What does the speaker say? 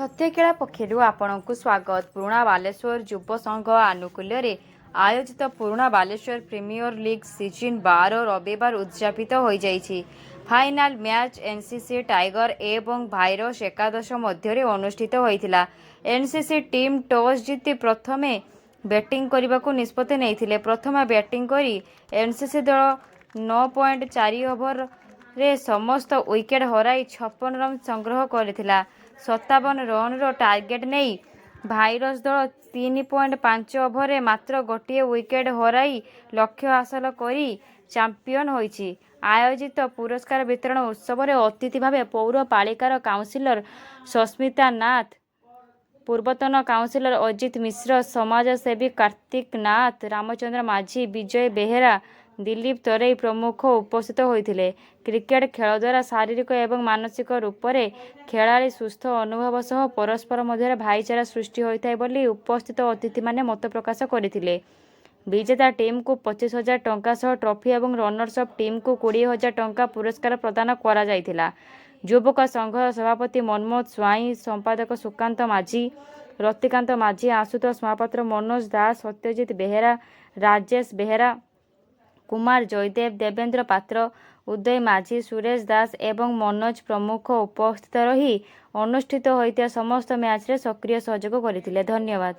सत्यखेला पक्षर आपणक स्वागत। पुराणा बालेश्वर युव संघ आनुकूल्य आयोजित पुराणा बालेश्वर प्रीमियर लीग सीजन 12 रविवार उद्यापित हो जाइछि। फाइनाल मैच एनसीसी टाइगर एवं भाइरस एकादश मध्य अनुष्ठित होइथिला। एनसीसी टीम टॉस जीति प्रथमे बैटिंग करने को निष्पत्ति नहीं। प्रथम बैटिंग करी एनसीसी दल 9.4 ओवर रे समस्त विकेट हराई 56 रन संग्रह करथिला। 57 रन टार्गेट नहीं भाइरस दल 3.5 ओवर मात्र गोटे विकेट हराई लक्ष्य हासिल करी चैंपियन होइछि। आयोजित पुरस्कार वितरण उत्सव में अतिथि भाव पौरपालिकार काउंसिलर सस्मिता नाथ, पूर्वतन काउंसिलर अजित मिश्र, समाजसेवी कार्तिक नाथ, रामचंद्र माझी, विजय बेहेरा, दिलीप तरेई प्रमुख उपस्थित होते। क्रिकेट खेल द्वारा शारीरिक एवं मानसिक रूप से खेलाड़ी सुस्थ अनुभव सह परस्पर मध्य भाईचारा सृष्टि होता है बोली उपस्थित अतिथि माने मत प्रकाश करथिले। विजेता टीम को 25,000 टंका सह ट्रॉफी और रनर्स अप टीम को 20,000 टंका पुरस्कार प्रदान करा जायथिला। युवक संघ सभापति मनमोहन स्वाई, संपादक सुकांत माझी, रतिकांत माझी, आशुतोष महापात्र, मनोज दास, सत्यजित बेहेरा, राजेश बेहेरा, कुमार जयदेव, देवेंद्र पात्र, उदय माझी, सुरेश दास एवं मनोज प्रमुख उपस्थित रही अनुष्ठित होइतिया समस्त मैच रे सक्रिय सहयोग करथिले। धन्यवाद।